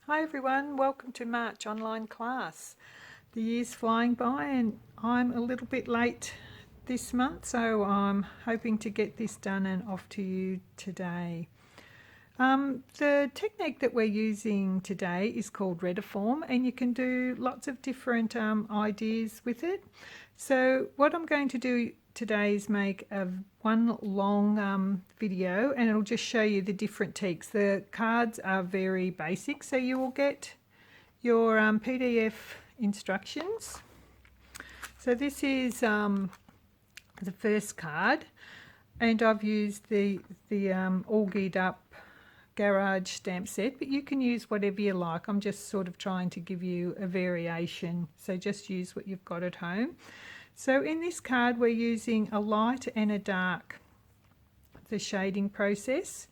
Hi everyone, welcome to March online class. The year's flying by and I'm a little bit late this month, so I'm hoping to get this done and off to you today. The technique that we're using today is called Retiform, and you can do lots of different ideas with it. So what I'm going to do today is make one long video, and it'll just show you the different techniques. The cards are very basic, so you will get your PDF instructions. So this is the first card, and I've used the all geared up garage stamp set, but you can use whatever you like. I'm just sort of trying to give you a variation, so just use what you've got at home. So in this card we're using a light and a dark, the shading process,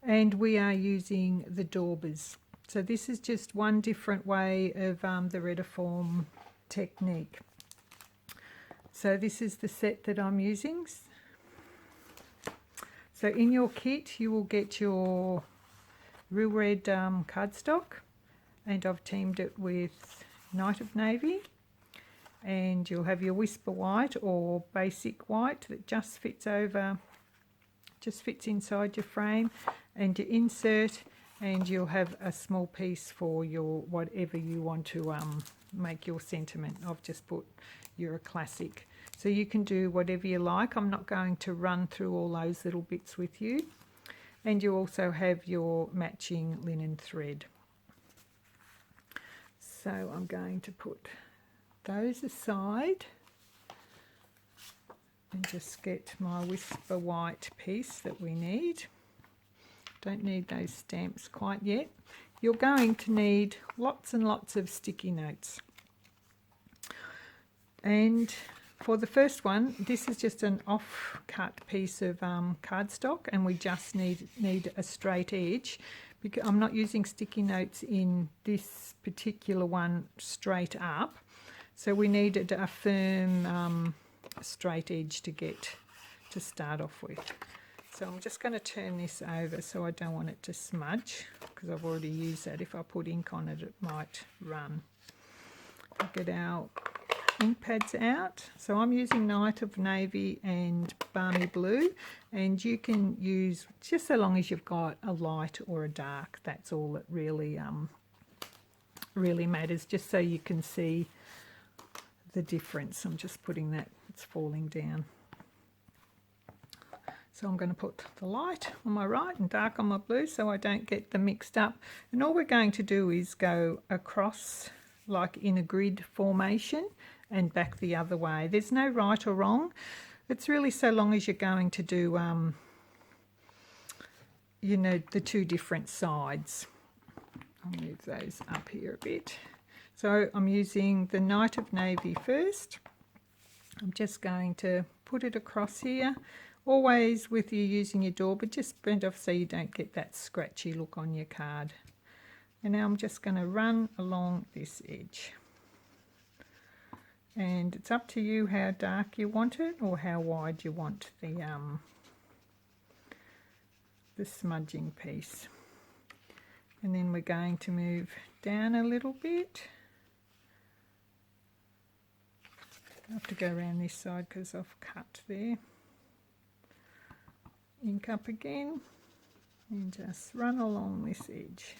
and we are using the daubers. So this is just one different way of the Retiform technique. So this is the set that I'm using. So in your kit you will get your real red cardstock, and I've teamed it with Night of Navy, and you'll have your whisper white or basic white that just fits inside your frame, and your insert, and you'll have a small piece for your whatever you want to make your sentiment. I've just put you're a classic. So you can do whatever you like. I'm not going to run through all those little bits with you. And you also have your matching linen thread. So I'm going to put those aside and just get my whisper white piece that we need. Don't need those stamps quite yet. You're going to need lots and lots of sticky notes. And for the first one, this is just an off-cut piece of cardstock, and we just need a straight edge, because I'm not using sticky notes in this particular one straight up, so we needed a firm straight edge to start off with. So I'm just going to turn this over, so I don't want it to smudge, because I've already used that. If I put ink on it, it might run. Get our ink pads out. So I'm using Night of Navy and Balmy Blue, and you can use just so long as you've got a light or a dark. That's all that really matters, just so you can see the difference. I'm just putting that, it's falling down. So I'm going to put the light on my right and dark on my blue so I don't get them mixed up. And all we're going to do is go across like in a grid formation and back the other way. There's no right or wrong. It's really so long as you're going to do, you know, the two different sides. I'll move those up here a bit. So I'm using the Night of Navy first. I'm just going to put it across here. Always with you using your dauber, just bend off so you don't get that scratchy look on your card. And now I'm just going to run along this edge. And it's up to you how dark you want it or how wide you want the smudging piece. And then we're going to move down a little bit. I have to go around this side because I've cut there. Ink up again and just run along this edge.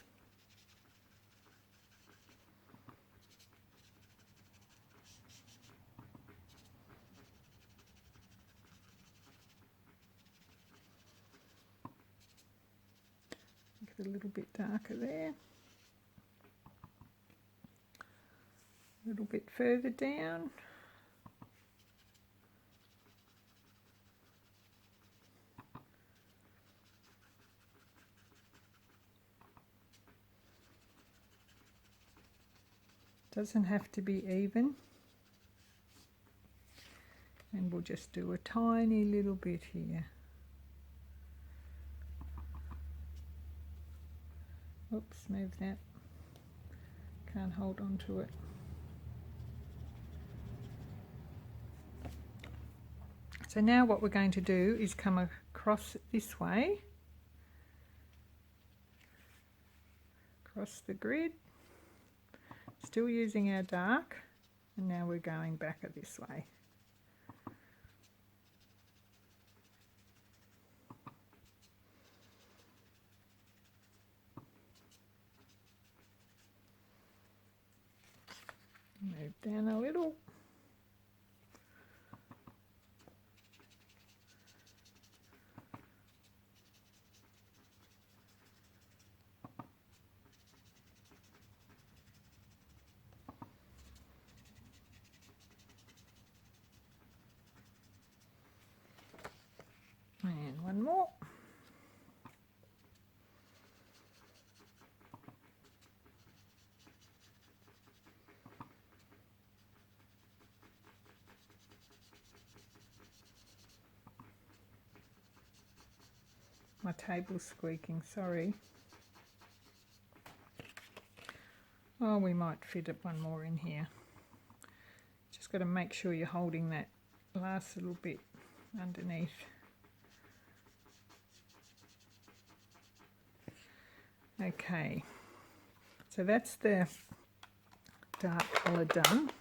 Make it a little bit darker there. A little bit further down. Doesn't have to be even. And we'll just do a tiny little bit here. Oops, move that. Can't hold on to it. So now what we're going to do is come across this way, across the grid, still using our dark, and now we're going back this way. Move down a little. And one more. My table's squeaking, sorry. Oh, we might fit it one more in here. Just got to make sure you're holding that last little bit underneath. Okay, so that's the dark colour done.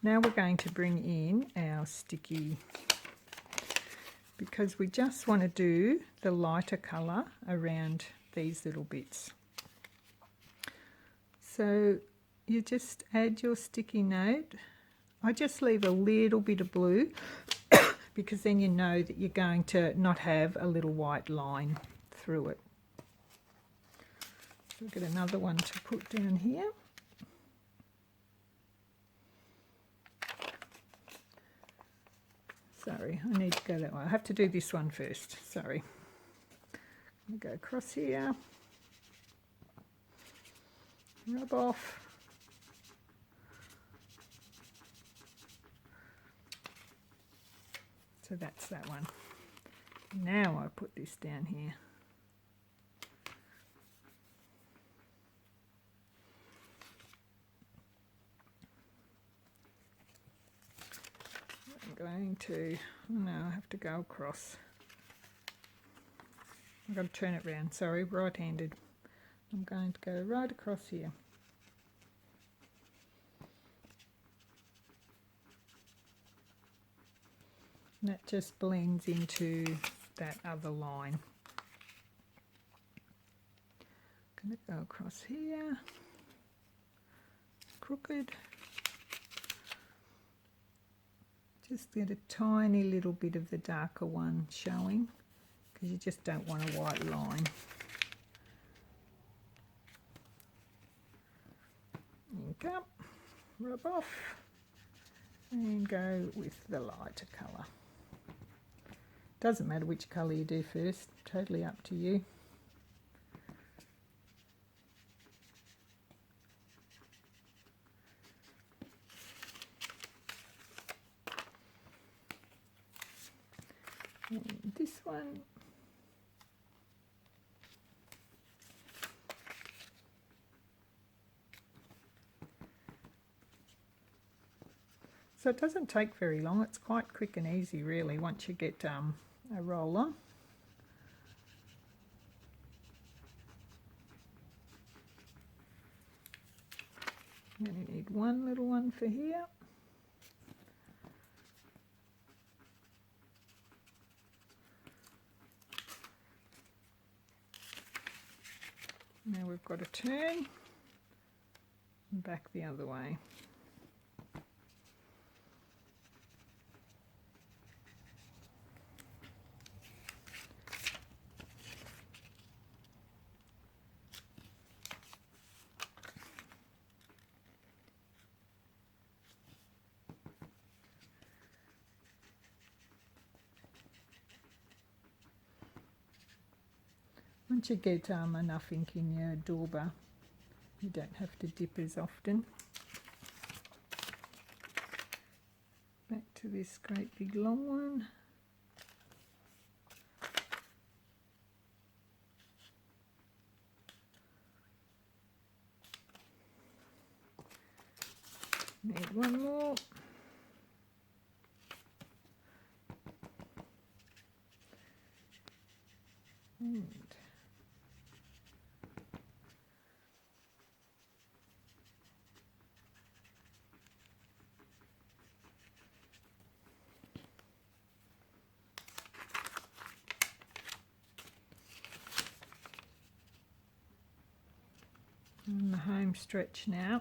Now we're going to bring in our sticky, because we just want to do the lighter colour around these little bits. So you just add your sticky note. I just leave a little bit of blue because then you know that you're going to not have a little white line through it. So we'll get another one to put down here. Sorry, I need to go that way. I have to do this one first, sorry. I'm going to go across here, rub off. So that's that one. Now I put this down here. Going to, oh no, I have to go across. I've got to turn it round, sorry, right-handed. I'm going to go right across here. And that just blends into that other line. Going to go across here, crooked. Just get a tiny little bit of the darker one showing, because you just don't want a white line. Ink up, rub off, and go with the lighter colour. Doesn't matter which colour you do first, totally up to you. And this one, so it doesn't take very long, it's quite quick and easy really once you get a roller. Then you need one little one for here. Now we've got to turn and back the other way. Once you get enough ink in your dauber, you don't have to dip as often. Back to this great big long one. Need one more. And On the home stretch now.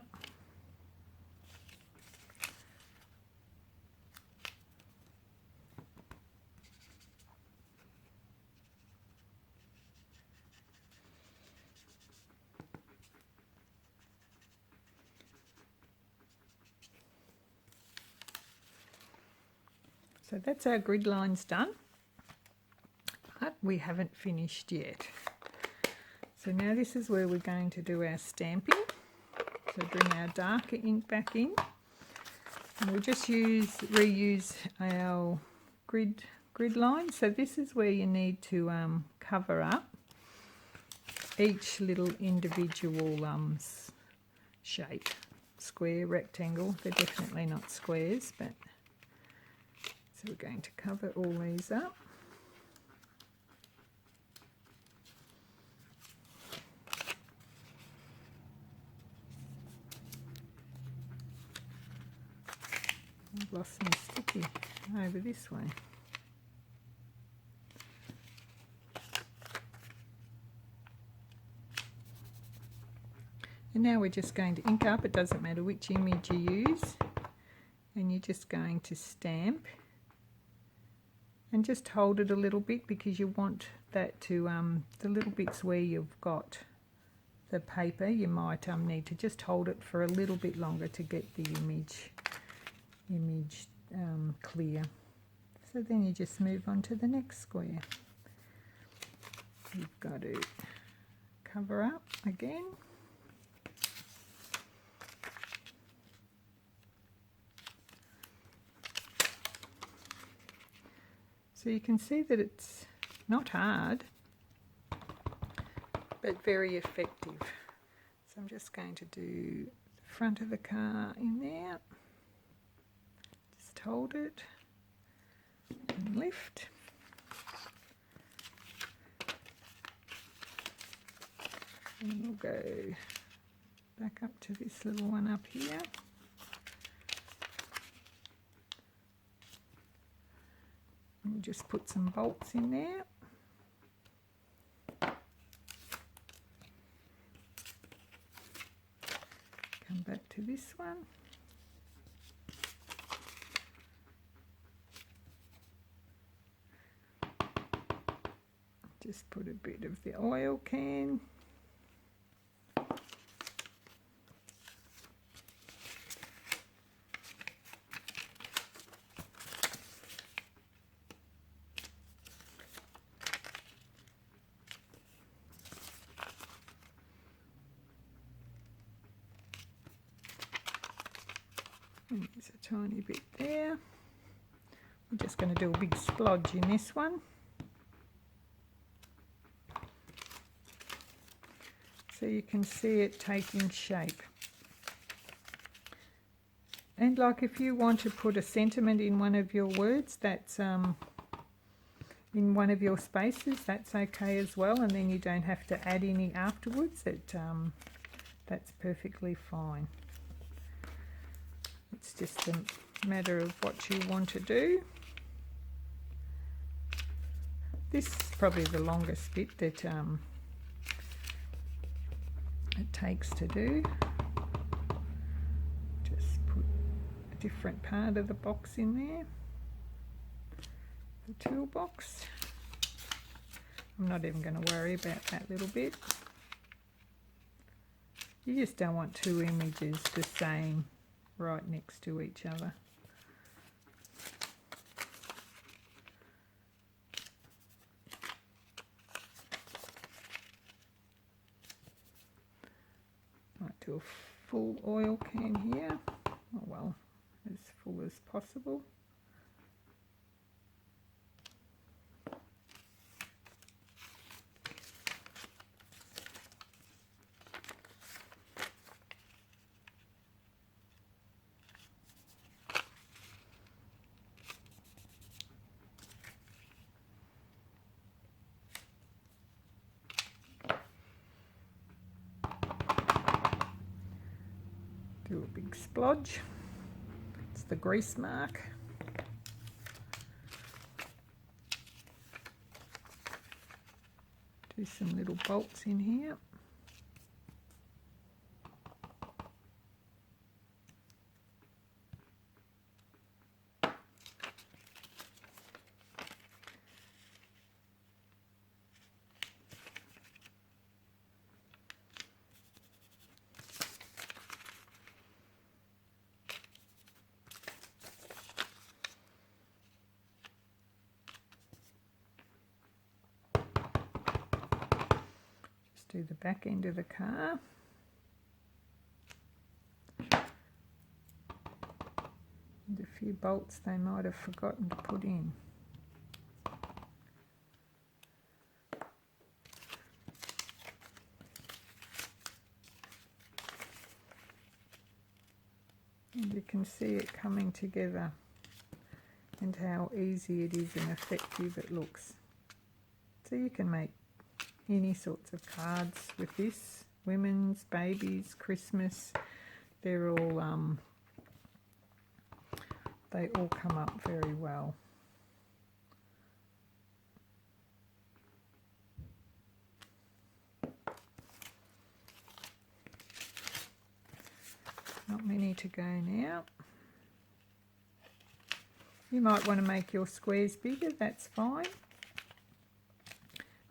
So that's our grid lines done, but we haven't finished yet. So now this is where we're going to do our stamping. So bring our darker ink back in, and we'll just reuse our grid lines. So this is where you need to cover up each little individual shape. Square, rectangle, they're definitely not squares, but so we're going to cover all these up. I've lost my sticky over this way. And now we're just going to ink up. It doesn't matter which image you use, and you're just going to stamp and just hold it a little bit, because you want that to the little bits where you've got the paper, you might need to just hold it for a little bit longer to get the image clear. So then you just move on to the next square. You've got to cover up again. So you can see that it's not hard, but very effective. So I'm just going to do the front of the car in there. Just hold it and lift. And we'll go back up to this little one up here. We'll just put some bolts in there. Come back to this one. Just put a bit of the oil can. And there's a tiny bit there. We're just going to do a big splodge in this one. So you can see it taking shape. And like if you want to put a sentiment in one of your words, that's in one of your spaces, that's okay as well, and then you don't have to add any afterwards. That's perfectly fine. It's just a matter of what you want to do. This is probably the longest bit that it takes to do. Just put a different part of the box in there, the toolbox. I'm not even going to worry about that little bit. You just don't want two images the same right next to each other. Might do a full oil can here. Oh well, as full as possible. Do a big splodge. It's the grease mark. Do some little bolts in here. do the back end of the car. And a few bolts they might have forgotten to put in. And you can see it coming together and how easy it is and effective it looks. So you can make any sorts of cards with this, women's, babies, Christmas. They're all they all come up very well. Not many to go now. You might want to make your squares bigger, that's fine.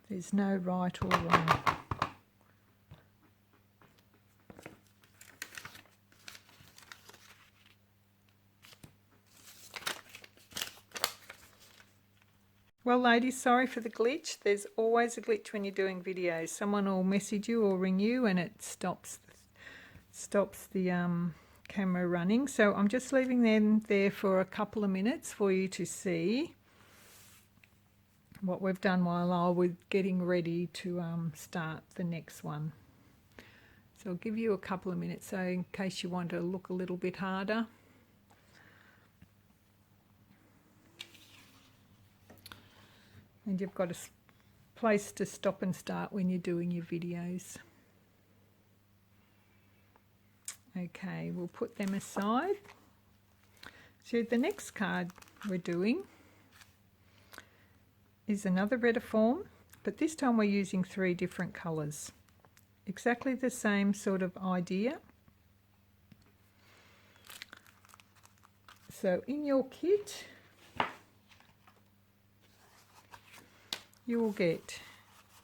There's no right or wrong. Well ladies, sorry for the glitch. There's always a glitch when you're doing videos. Someone will message you or ring you and it stops the camera running. So I'm just leaving them there for a couple of minutes for you to see what we've done while I was getting ready to start the next one. So I'll give you a couple of minutes so in case you want to look a little bit harder. And you've got a place to stop and start when you're doing your videos. Okay, we'll put them aside. So the next card we're doing is another Retiform, but this time we're using 3 different colours. Exactly the same sort of idea. So in your kit, you will get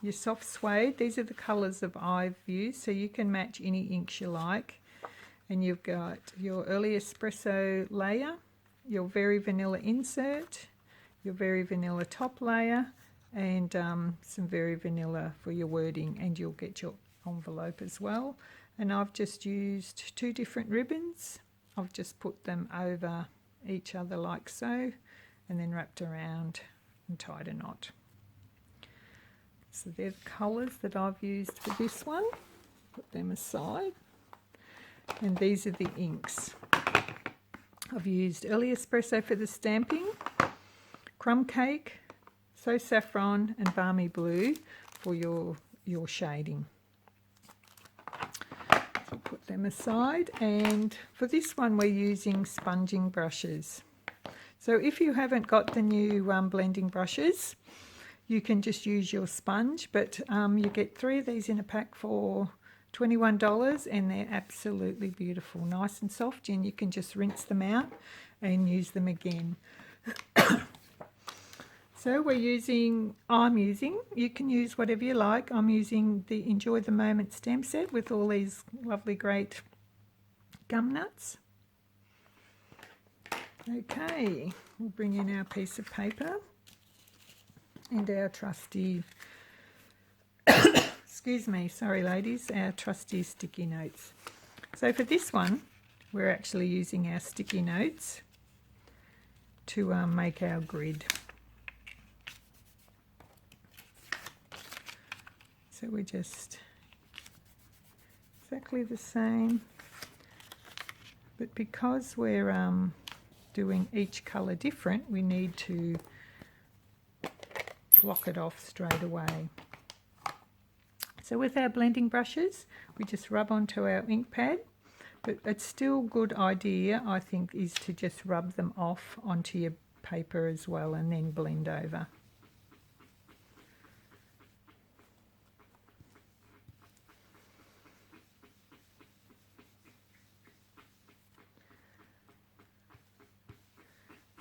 your soft suede. These are the colours that I've used, so you can match any inks you like. And you've got your early espresso layer, your very vanilla insert, your very vanilla top layer, and some very vanilla for your wording, and you'll get your envelope as well. And I've just used 2 different ribbons. I've just put them over each other like so, and then wrapped around and tied a knot. So they're the colours that I've used for this one. Put them aside. And these are the inks. I've used early espresso for the stamping, crumb cake, so saffron and balmy blue for your shading. So put them aside, and for this one we're using sponging brushes. So if you haven't got the new blending brushes, you can just use your sponge, but you get 3 of these in a pack for $21 and they're absolutely beautiful, nice and soft, and you can just rinse them out and use them again. So I'm using, you can use whatever you like, I'm using the Enjoy the Moment stamp set with all these lovely great gum nuts. Okay, we'll bring in our piece of paper and our trusty excuse me, sorry ladies, our trusty sticky notes. So for this one, we're actually using our sticky notes to make our grid. So we're just exactly the same, but because we're doing each colour different, we need to block it off straight away. So with our blending brushes, we just rub onto our ink pad, but it's still a good idea, I think, is to just rub them off onto your paper as well and then blend over.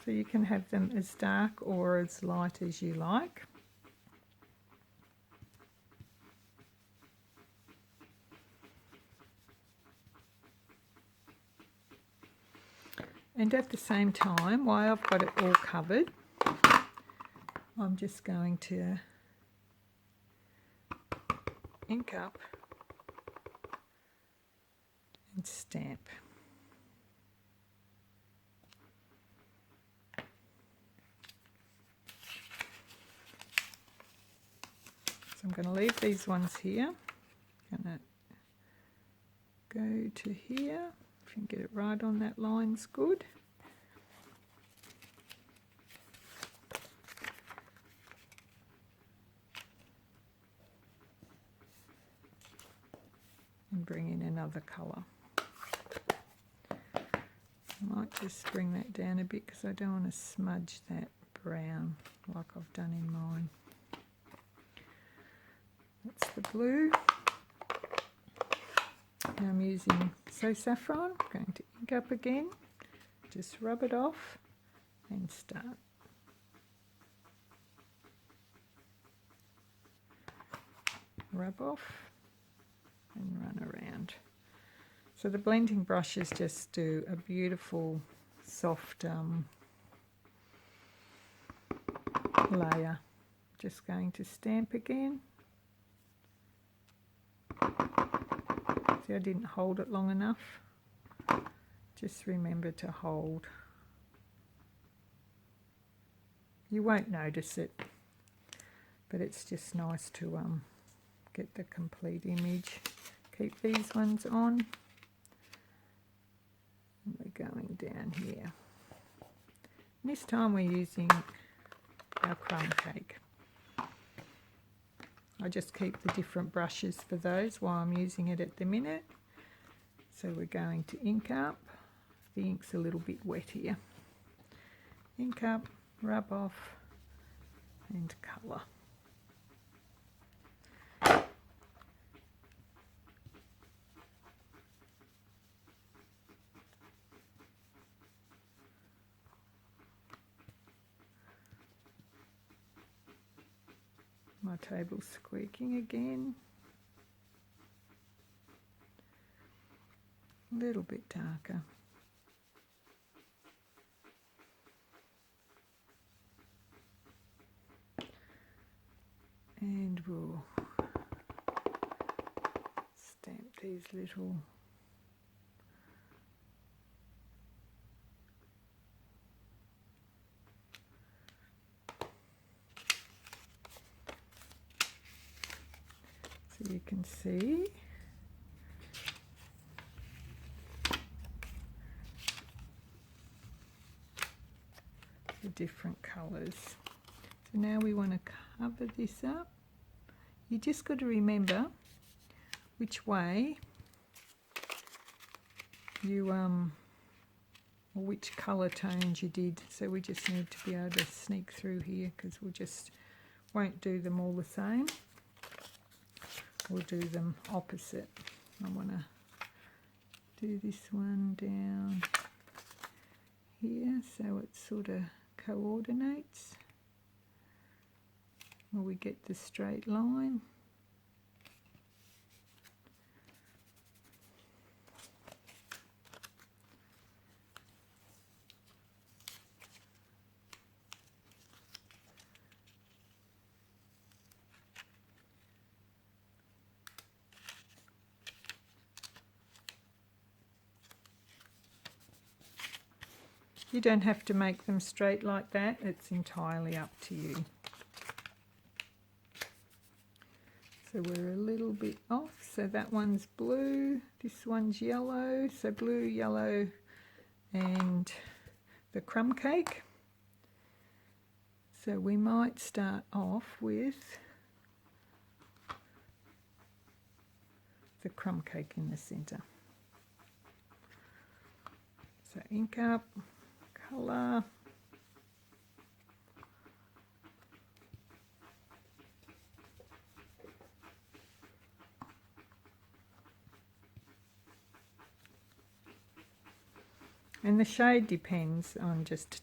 So you can have them as dark or as light as you like. And at the same time, while I've got it all covered, I'm just going to ink up and stamp. So I'm going to leave these ones here. I'm going to go to here. If you can get it right on that line's good. And bring in another colour. I might just bring that down a bit because I don't want to smudge that brown like I've done in mine. That's the blue. Now I'm using saffron. I'm going to ink up again. Just rub it off and start. Rub off and run around. So the blending brushes just do a beautiful soft layer. Just going to stamp again. See, I didn't hold it long enough. Just remember to hold. You won't notice it, but it's just nice to get the complete image. Keep these ones on. And we're going down here. And this time we're using our crumb cake. I just keep the different brushes for those while I'm using it at the minute. So we're going to ink up. The ink's a little bit wet here. Ink up, rub off, and colour. My table's squeaking again. A little bit darker. And we'll stamp these little so you can see the different colours. So now we want to cover this up. You just got to remember which way you or which colour tones you did. So we just need to be able to sneak through here because we'll just won't do them all the same. We'll do them opposite. I want to do this one down here so it sort of coordinates. Will we get the straight line? You don't have to make them straight like that, it's entirely up to you. So we're a little bit off, so that one's blue, this one's yellow, so blue, yellow and the crumb cake. So we might start off with the crumb cake in the centre. So ink up, colour, and the shade depends on just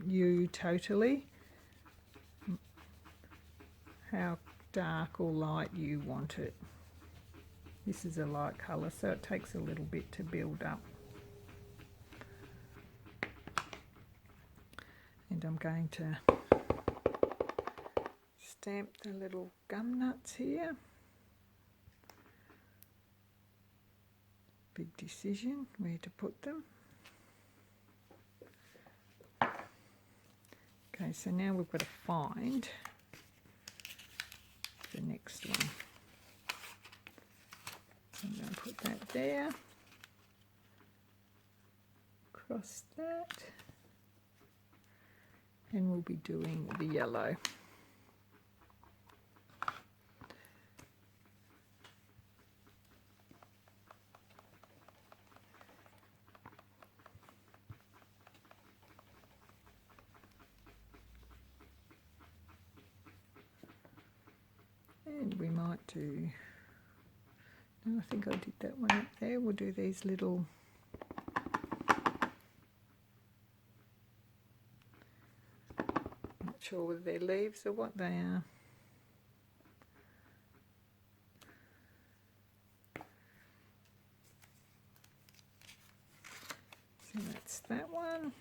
you totally, how dark or light you want it. This is a light colour, so it takes a little bit to build up. And I'm going to stamp the little gum nuts here. big decision where to put them. Okay, so now we've got to find the next one. I'm going to put that there, across that, and we'll be doing the yellow. And we might do, no, I think I did that one up there. We'll do these little not sure whether they're leaves or what they are. So that's that one.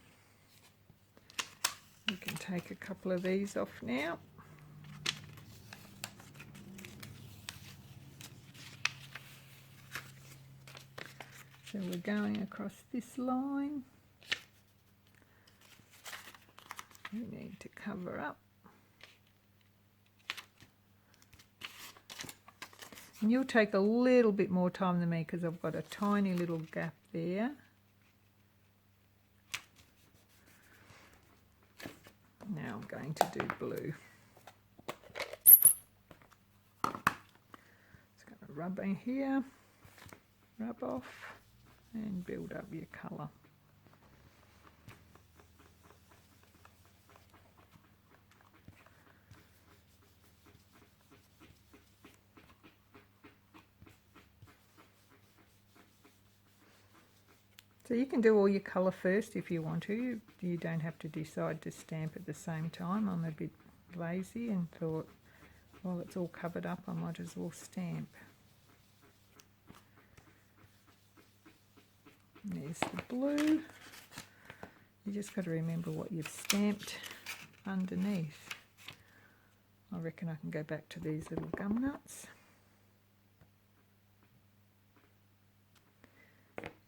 We can take a couple of these off now. So we're going across this line. We need to cover up. And you'll take a little bit more time than me because I've got a tiny little gap there. Now I'm going to do blue. Just going to rub in here, rub off, and build up your colour. So you can do all your colour first if you want to. You don't have to decide to stamp at the same time. I'm a bit lazy and thought, while it's all covered up, I might as well stamp. There's the blue. You just got to remember what you've stamped underneath. I reckon I can go back to these little gum nuts.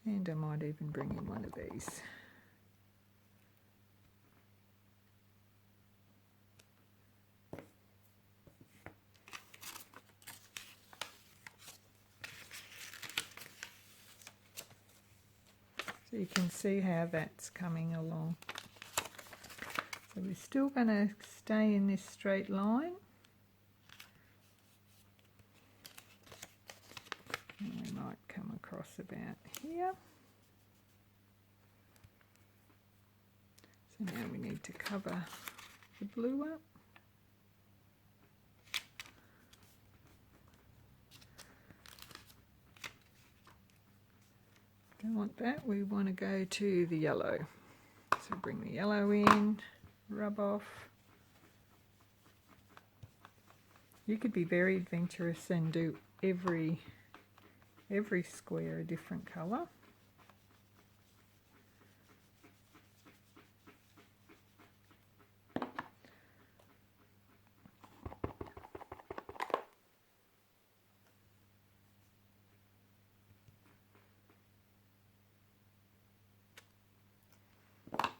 And I might even bring in one of these. So you can see how that's coming along. So we're still going to stay in this straight line. And we might come across about here. So now we need to cover the blue up. Don't want that, we want to go to the yellow. So bring the yellow in, rub off. You could be very adventurous and do every square a different colour.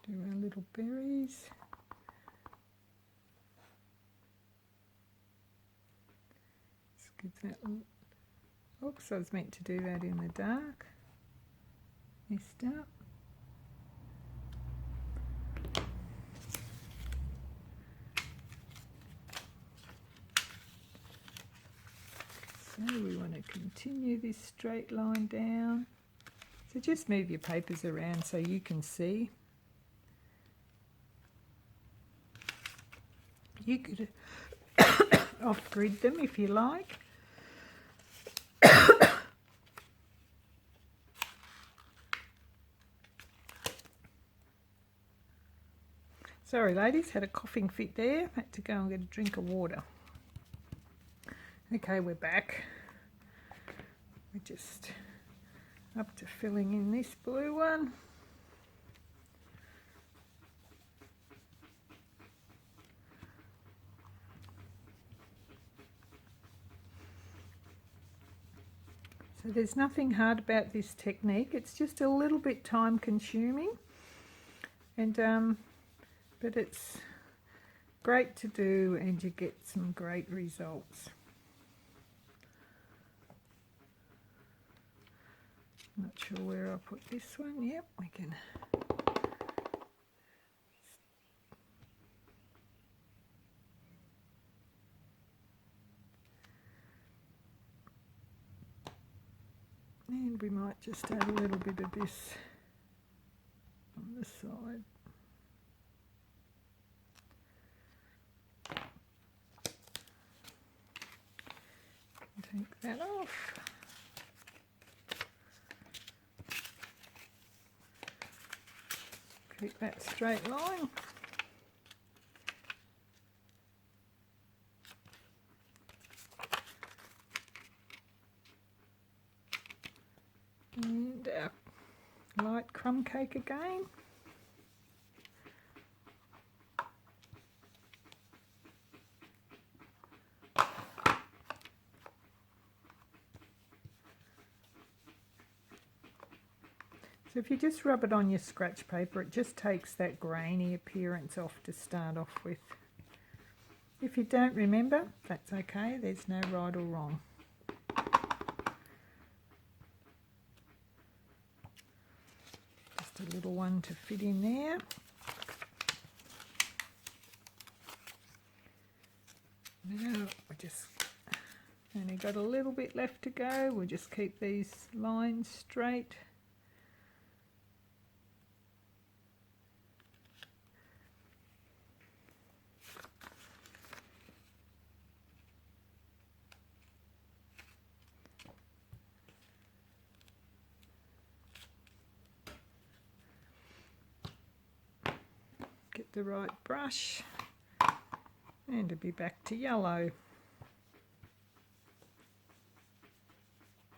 Do our little berries. Just give that. Oops, I was meant to do that in the dark. Messed up. So we want to continue this straight line down. So just move your papers around so you can see. You could off-grid them if you like. Sorry ladies, had a coughing fit there. Had to go and get a drink of water. Okay, we're back. We're just up to filling in this blue one. So So there's nothing hard about this technique, it's just a little bit time consuming, and but it's great to do and you get some great results. Not sure where I'll put this one. Yep, we can. And we might just add a little bit of this on the side. Take that off. Keep that straight line. And our light crumb cake again. So if you just rub it on your scratch paper, it just takes that grainy appearance off to start off with. If you don't remember, that's okay, there's no right or wrong. Just a little one to fit in there. Now we just only got a little bit left to go. We'll just keep these lines straight. Get the right brush and to be back to yellow.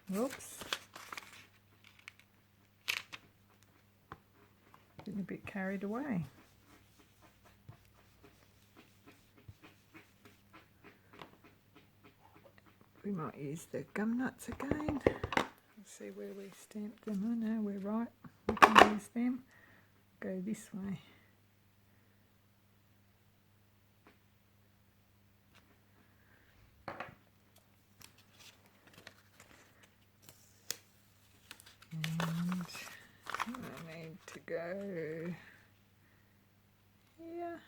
Whoops. Getting a bit carried away. We might use the gum nuts again. Let's see where we stamped them. Oh no, we're right. We can use them. Go this way. And I need to go here.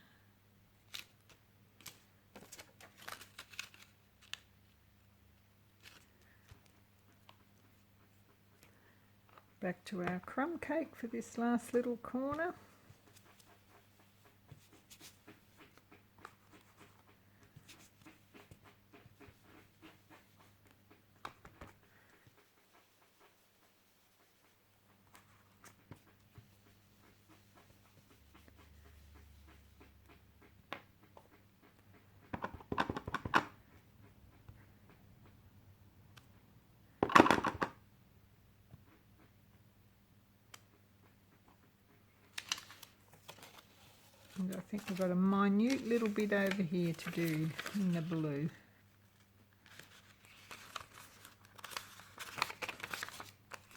Back to our crumb cake for this last little corner. And I think we've got a minute little bit over here to do in the blue.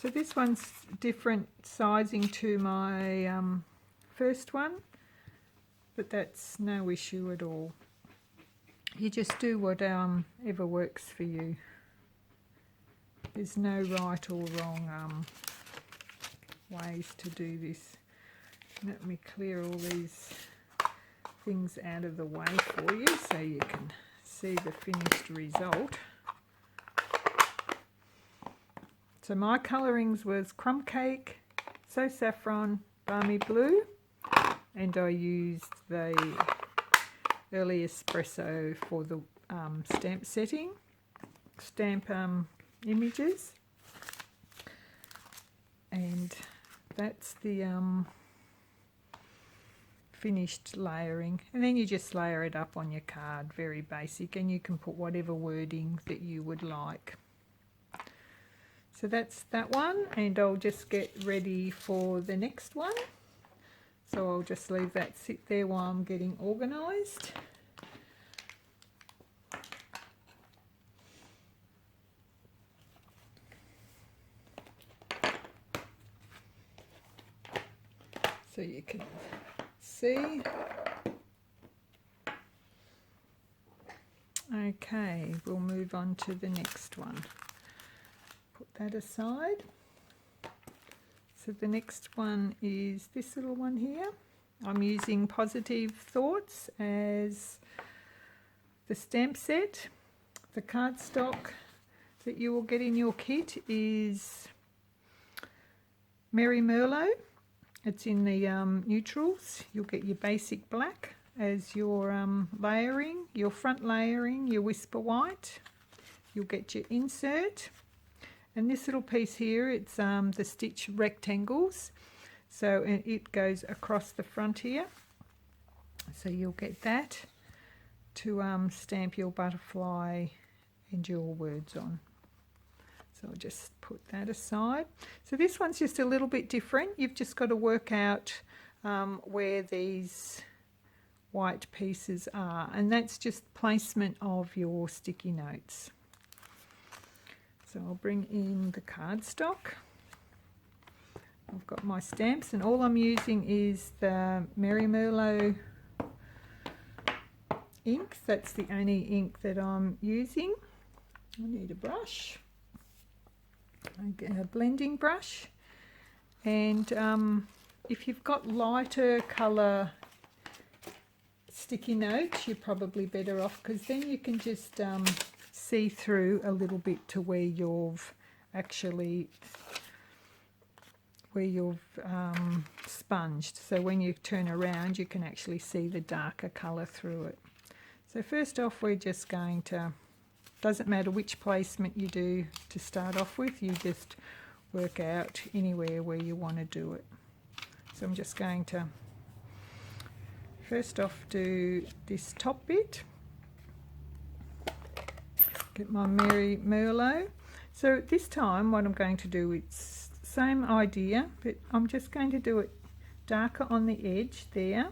So this one's different sizing to my first one, but that's no issue at all. You just do whatever works for you. There's no right or wrong ways to do this. Let me clear all these things out of the way for you so you can see the finished result. So my colourings was crumb cake, so saffron, balmy blue, and I used the early espresso for the stamp setting, stamp images, and that's the finished layering, and then you just layer it up on your card, very basic, and you can put whatever wording that you would like. So that's that one, and I'll just get ready for the next one. So I'll just leave that sit there while I'm getting organised. so you can see. Okay, we'll move on to the next one. Put that aside. So the next one is this little one here. I'm using Positive Thoughts as the stamp set. The cardstock that you will get in your kit is Merry Merlot. It's in the neutrals. You'll get your basic black as your layering, your front layering, your whisper white. You'll get your insert. And this little piece here, it's the stitch rectangles. So it goes across the front here. So you'll get that to stamp your butterfly and your words on. So I'll just put that aside. So this one's just a little bit different. You've just got to work out where these white pieces are, and that's just placement of your sticky notes. So I'll bring in the cardstock. I've got my stamps, and all I'm using is the Merry Merlot ink. That's the only ink that I'm using. I need a brush, a blending brush, and if you've got lighter colour sticky notes, you're probably better off, because then you can just see through a little bit to where you've actually sponged. So when you turn around, you can actually see the darker colour through it. So first off, we're just going to, doesn't matter which placement you do to start off with, you just work out anywhere where you want to do it. So I'm just going to first off do this top bit. Get my Merry Merlot. So this time what I'm going to do, it's the same idea, but I'm just going to do it darker on the edge there.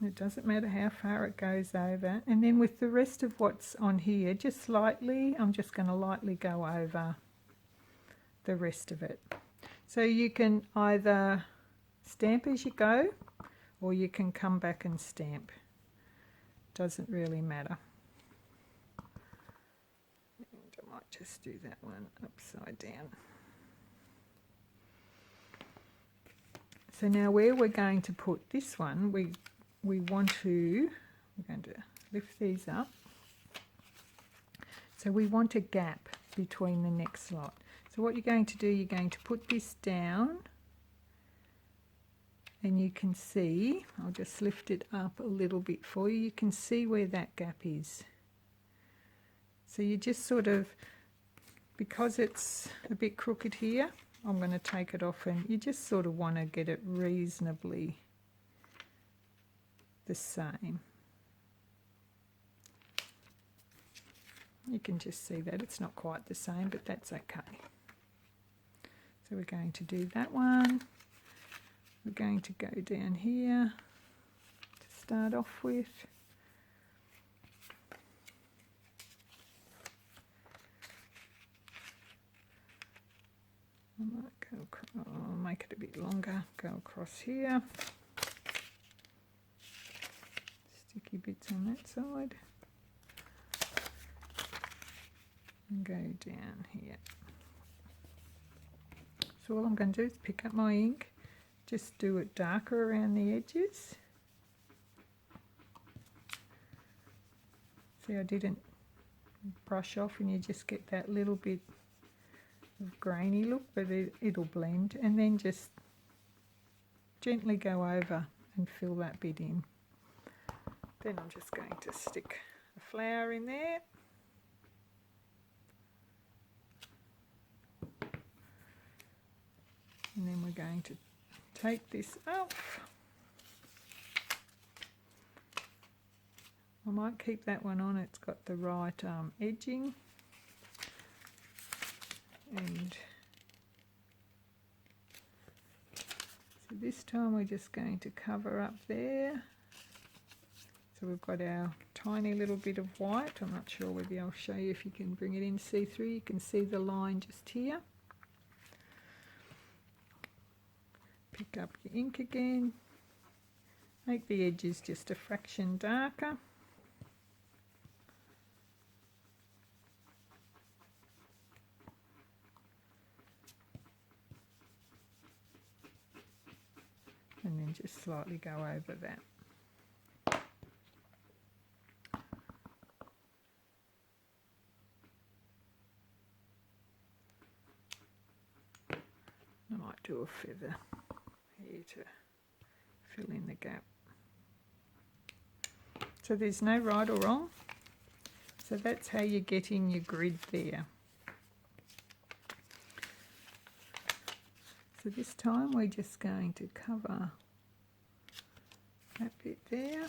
It doesn't matter how far it goes over. And then with the rest of what's on here, just lightly, I'm just going to lightly go over the rest of it. So you can either stamp as you go, or you can come back and stamp. Doesn't really matter. And I might just do that one upside down. So now where we're going to put this one, we're going to lift these up. So we want a gap between the next lot. So what you're going to do, you're going to put this down, and you can see, I'll just lift it up a little bit for you, you can see where that gap is. So you just sort of, because it's a bit crooked here, I'm going to take it off, and you just sort of want to get it reasonably the same. You can just see that it's not quite the same, but that's okay. So we're going to do that one. We're going to go down here to start off with. I might go, I'll make it a bit longer, go across here. Sticky bits on that side. And go down here. So all I'm going to do is pick up my ink, just do it darker around the edges. See, I didn't brush off, and you just get that little bit of grainy look, but it'll blend, and then just gently go over and fill that bit in. Then I'm just going to stick a flower in there. And then we're going to take this off. I might keep that one on, it's got the right edging. And so this time we're just going to cover up there. So we've got our tiny little bit of white. I'm not sure whether I'll show you if you can bring it in see through. You can see the line just here. Pick up your ink again. Make the edges just a fraction darker. And then just slightly go over that. I might do a feather here to fill in the gap. So there's no right or wrong. So that's how you're getting your grid there. So this time we're just going to cover that bit there.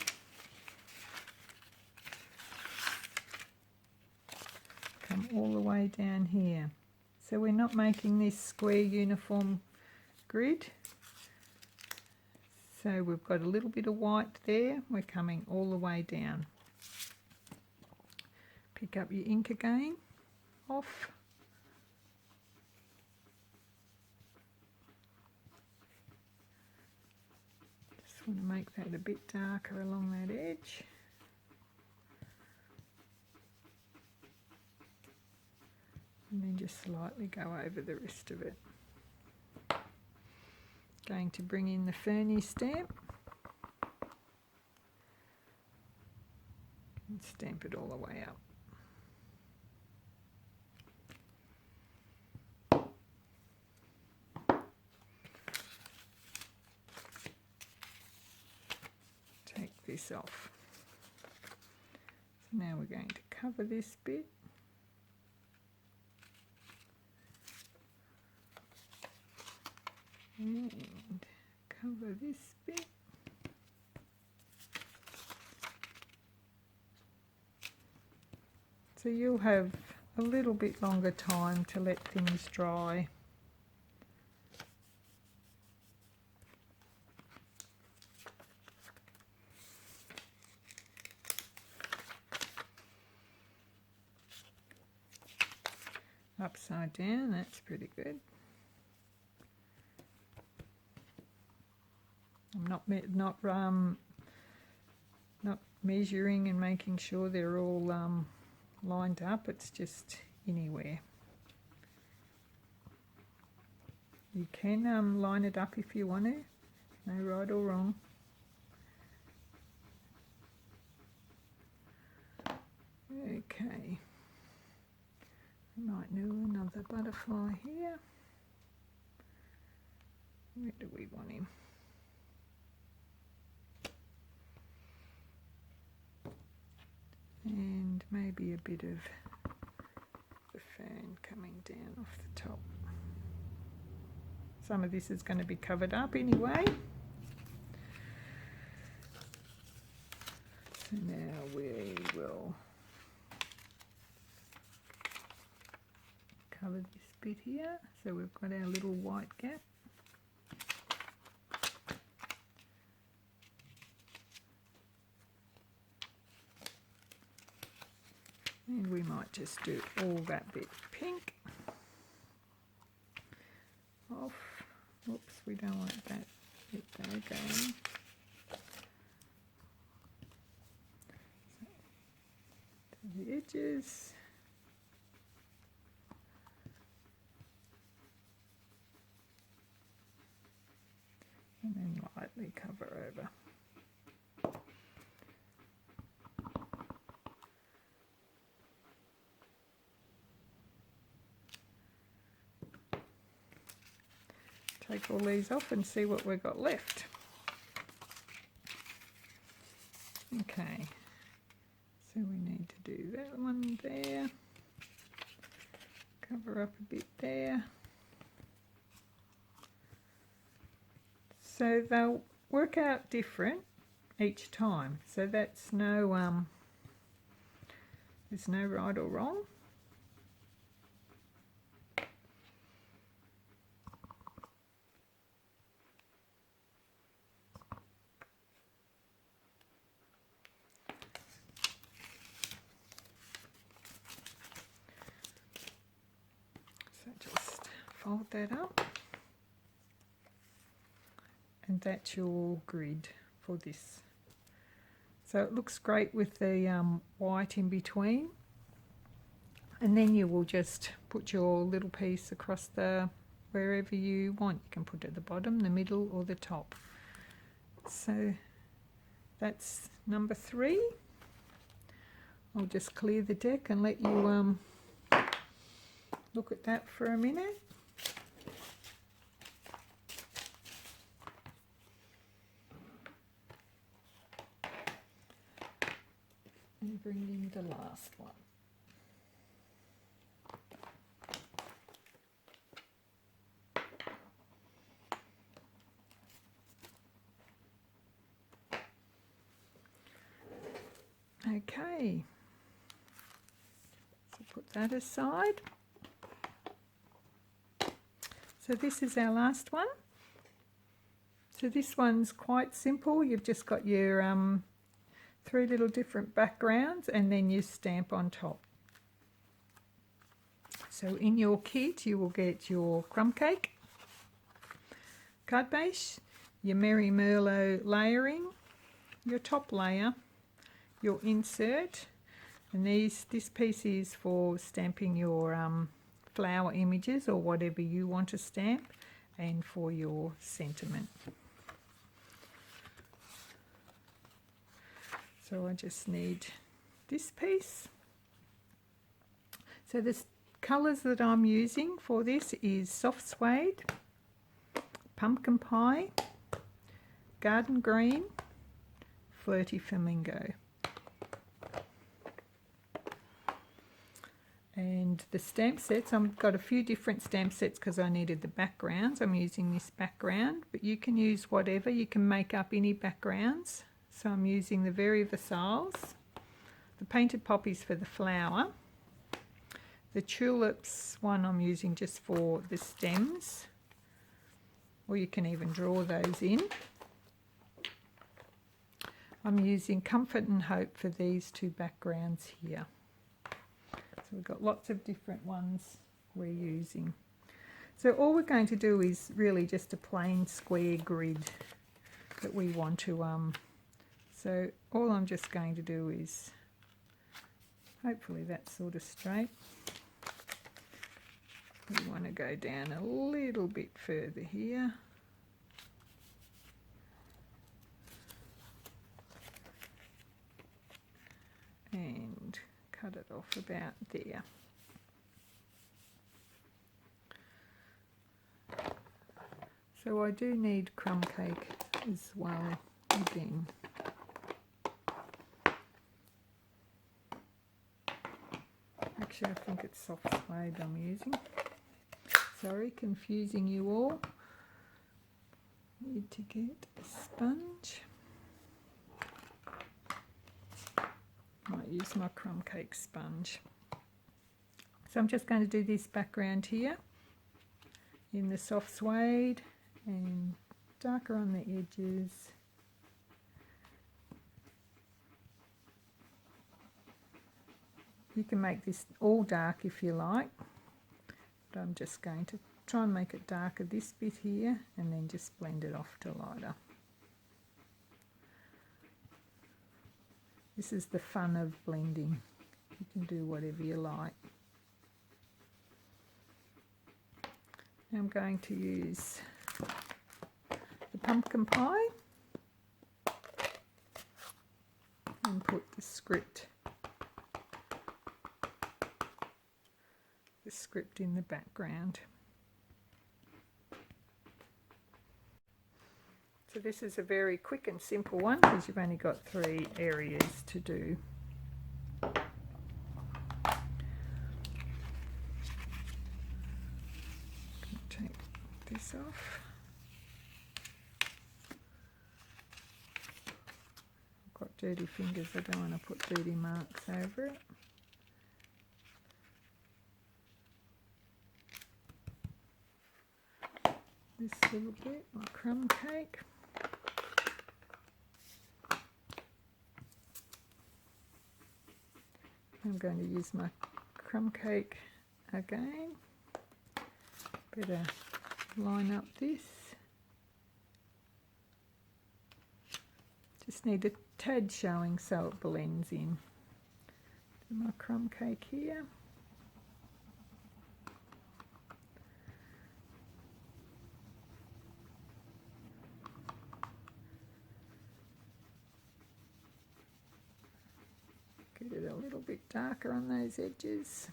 Come all the way down here. So we're not making this square uniform grid. So we've got a little bit of white there. We're coming all the way down. Pick up your ink again, off. Just want to make that a bit darker along that edge. And then just slightly go over the rest of it. Going to bring in the Fernie stamp. And stamp it all the way up. Take this off. So now we're going to cover this bit. And cover this bit. So you'll have a little bit longer time to let things dry. Upside down, that's pretty good. I'm not measuring and making sure they're all lined up. It's just anywhere. You can line it up if you want to. No right or wrong. Okay. We might do another butterfly here. Where do we want him? And maybe a bit of the fan coming down off the top. Some of this is going to be covered up anyway. So now we will cover this bit here. So we've got our little white gap. And we might just do all that bit pink. Off. Whoops, we don't want that bit there going. So, to the edges. And then lightly cover over. Take all these off and see what we've got left. Okay, so we need to do that one there, cover up a bit there. So they'll work out different each time, so that's no, there's no right or wrong. So just fold that up And that's your grid for this. So it looks great with the white in between. And then you will just put your little piece across the wherever you want. You can put it at the bottom, the middle, or the top. So that's number 3. I'll just clear the deck and let you look at that for a minute. And bring in the last one. Okay, so put that aside. So this is our last one. So this one's quite simple. You've just got your 3 little different backgrounds and then you stamp on top. So in your kit you will get your crumb cake, card base, your Merry Merlot layering, your top layer, your insert, and this piece is for stamping your flower images or whatever you want to stamp, and for your sentiment. So I just need this piece. So the colours that I'm using for this is soft suede, pumpkin pie, garden green, flirty flamingo. And the stamp sets, I've got a few different stamp sets because I needed the backgrounds. I'm using this background, but you can use whatever. You can make up any backgrounds. So I'm using the Very Versailles, the painted poppies for the flower, the tulips one I'm using just for the stems, or you can even draw those in. I'm using Comfort and Hope for these 2 backgrounds here. So we've got lots of different ones we're using. So all we're going to do is really just a plain square grid that we want to, so all I'm just going to do is, hopefully that's sort of straight. We want to go down a little bit further here. And cut it off about there. So I do need crumb cake as well again. Actually, I think it's soft suede I'm using. Sorry, confusing you all. Need to get a sponge. Might use my crumb cake sponge. So I'm just going to do this background here in the soft suede and darker on the edges. You can make this all dark if you like, but I'm just going to try and make it darker this bit here and then just blend it off to lighter. This is the fun of blending. You can do whatever you like. Now I'm going to use the pumpkin pie and put the script in the background. So this is a very quick and simple one because you've only got 3 areas to do. Take this off. I've got dirty fingers, I don't want to put dirty marks over it. This little bit, my crumb cake. I'm going to use my crumb cake again. Better line up this. just need a tad showing so it blends in. Do my crumb cake here. Get it a little bit darker on those edges.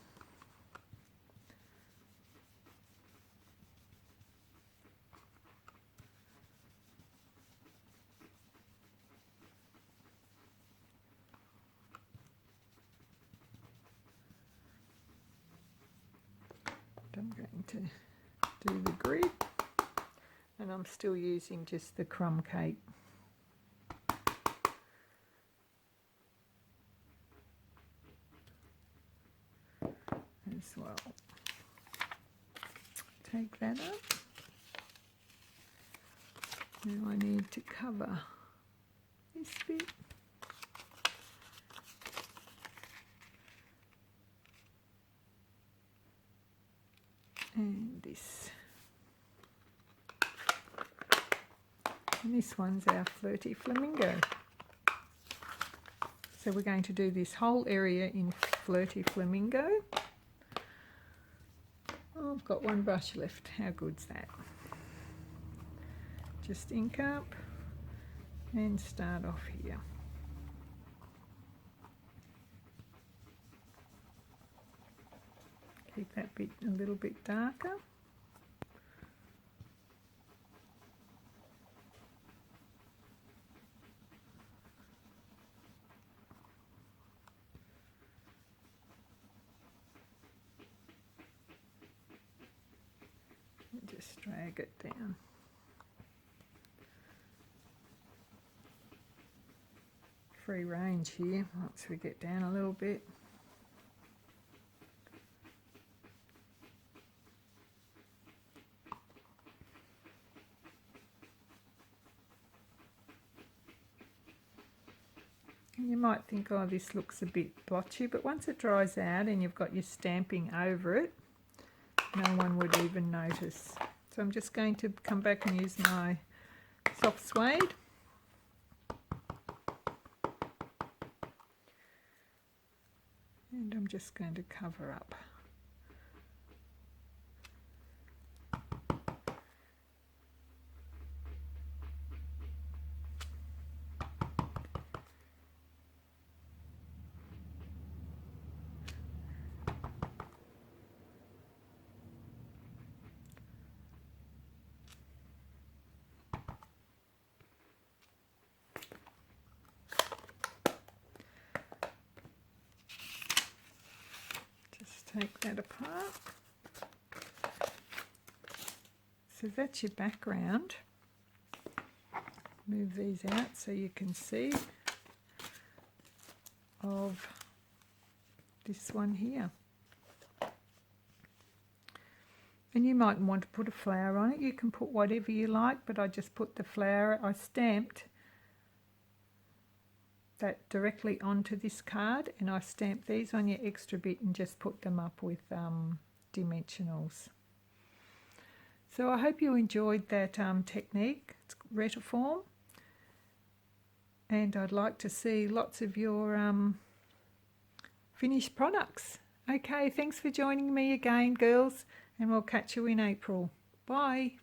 I'm going to do the grid, and I'm still using just the crumb cake. As well. Take that up. Now I need to cover this bit. And this. And this one's our flirty flamingo. So we're going to do this whole area in flirty flamingo. Oh, I've got one brush left. How good's that? Just ink up and start off here. Keep that bit a little bit darker. And just drag it down. Free range here once we get down a little bit. You might think, oh, this looks a bit blotchy, but once it dries out and you've got your stamping over it, no one would even notice. So I'm just going to come back and use my soft suede. And I'm just going to cover up. Take that apart. So that's your background. Move these out so you can see of this one here. And you might want to put a flower on it. You can put whatever you like, but I just put the flower. I stamped that directly onto this card, and I stamped these on your extra bit and just put them up with dimensionals. So I hope you enjoyed that technique. It's Retiform, and I'd like to see lots of your finished products. Okay, thanks for joining me again, girls, and we'll catch you in April. Bye.